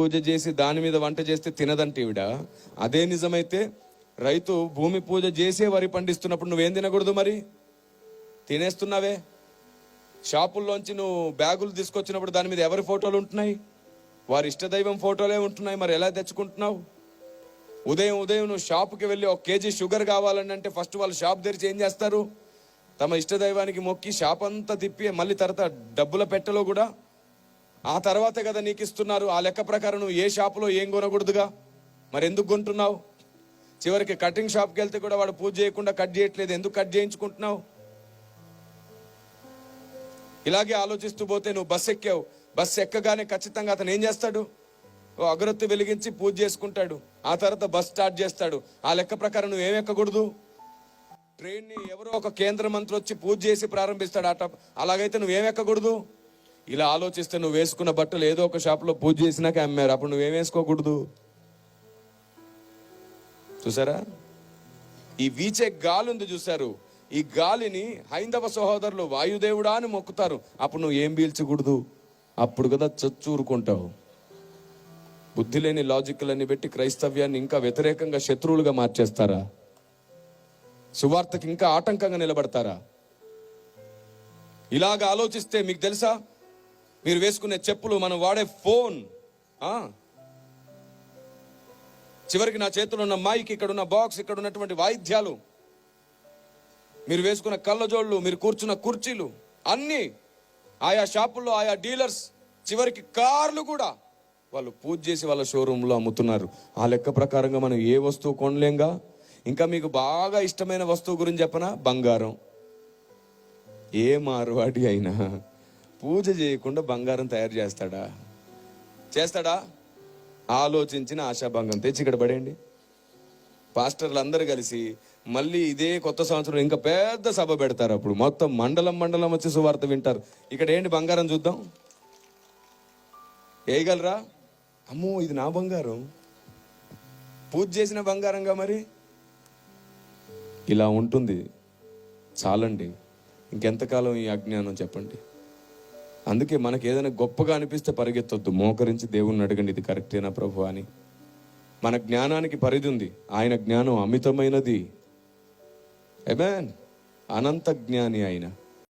పూజ చేసి దాని మీద వంట చేస్తే తినదంటే ఈవిడ. అదే నిజమైతే రైతు భూమి పూజ చేసే వరి పండిస్తున్నప్పుడు నువ్వేం తినకూడదు? మరి తినేస్తున్నావే. షాపుల్లోంచి నువ్వు బ్యాగులు తీసుకొచ్చినప్పుడు దాని మీద ఎవరి ఫోటోలు ఉంటున్నాయి? వారి ఇష్టదైవం ఫోటోలే ఉంటున్నాయి. మరి ఎలా తెచ్చుకుంటున్నావు? ఉదయం నువ్వు షాపుకి వెళ్ళి 1 కేజీ షుగర్ కావాలని అంటే ఫస్ట్ వాళ్ళు షాప్ తెరిచి ఏం చేస్తారు? తమ ఇష్టదైవానికి మొక్కి షాప్ అంతా తిప్పి మళ్ళీ తర్వాత డబ్బుల పెట్టెలో కూడా ఆ తర్వాతే కదా నీకు ఇస్తున్నారు. ఆ లెక్క ప్రకారం నువ్వు ఏ షాపులో ఏం కొనకూడదుగా. మరి ఎందుకు కొంటున్నావు? చివరికి కటింగ్ షాప్కి వెళ్తే కూడా వాడు పూజ చేయకుండా కట్ చేయట్లేదు. ఎందుకు కట్ చేయించుకుంటున్నావు? ఇలాగే ఆలోచిస్తూ పోతే నువ్వు బస్సు ఎక్కావు. బస్సు ఎక్కగానే ఖచ్చితంగా అతను ఏం చేస్తాడు? ఓ అగరొత్తి వెలిగించి పూజ చేసుకుంటాడు. ఆ తర్వాత బస్ స్టార్ట్ చేస్తాడు. ఆ లెక్క ప్రకారం నువ్వేం ఎక్కకూడదు. ట్రైన్ని ఎవరో ఒక కేంద్ర మంత్రి వచ్చి పూజ చేసి ప్రారంభిస్తాడు ఆట. అలాగైతే నువ్వేం ఎక్కకూడదు. ఇలా ఆలోచిస్తే నువ్వు వేసుకున్న బట్టలు ఏదో ఒక షాప్లో పూజ చేసినాక అమ్మారు. అప్పుడు నువ్వేం వేసుకోకూడదు. చూసారా? ఈ వీచే గాలి ఉంది చూసారు. ఈ గాలిని హైందవ సహోదరులు వాయుదేవుడా అని మొక్కుతారు. అప్పుడు నువ్వు ఏం పీల్చకూడదు. అప్పుడు కదా చచ్చూరుకుంటావు. బుద్ధి లేని లాజిక్లన్నీ పెట్టి క్రైస్తవ్యాన్ని ఇంకా వ్యతిరేకంగా శత్రువులుగా మార్చేస్తారా? సువార్తకి ఇంకా ఆటంకంగా నిలబడతారా? ఇలాగ ఆలోచిస్తే మీకు తెలుసా, మీరు వేసుకునే చెప్పులు, మనం వాడే ఫోన్, చివరికి నా చేతిలో ఉన్న మైక్, ఇక్కడ ఉన్న బాక్స్, ఇక్కడ ఉన్నటువంటి వాయిద్యాలు, మీరు వేసుకున్న కళ్ళజోళ్ళు, మీరు కూర్చున్న కుర్చీలు, అన్నీ ఆయా షాపుల్లో ఆయా డీలర్స్, చివరికి కార్లు కూడా వాళ్ళు పూజ చేసి వాళ్ళ షోరూంలో అమ్ముతున్నారు. ఆ లెక్క ప్రకారంగా మనం ఏ వస్తువు కొనలేంగా. ఇంకా మీకు బాగా ఇష్టమైన వస్తువు గురించి చెప్పనా? బంగారం. ఏ మార్వాడి అయినా పూజ చేయకుండా బంగారం తయారు చేస్తాడా? ఆలోచించిన ఆశాభంగం తెచ్చి ఇక్కడ పడేయండి. పాస్టర్లు అందరూ కలిసి మళ్ళీ ఇదే కొత్త సంవత్సరం ఇంకా పెద్ద సభ పెడతారు. అప్పుడు మొత్తం మండలం వచ్చి సువార్త వింటారు. ఇక్కడ ఏంటి బంగారం చూద్దాం, వేయగలరా? అమ్మో, ఇది నా బంగారం, పూజ చేసిన బంగారంగా. మరి ఇలా ఉంటుంది. చాలండి, ఇంకెంతకాలం ఈ అజ్ఞానం చెప్పండి. అందుకే మనకి ఏదైనా గొప్పగా అనిపిస్తే పరిగెత్తొద్దు. మోకరించి దేవుణ్ణి అడగండి, ఇది కరెక్టేనా ప్రభు అని. మన జ్ఞానానికి పరిధి ఉంది. ఆయన జ్ఞానం అమితమైనది. ఆమేన్. అనంత జ్ఞాని ఆయన.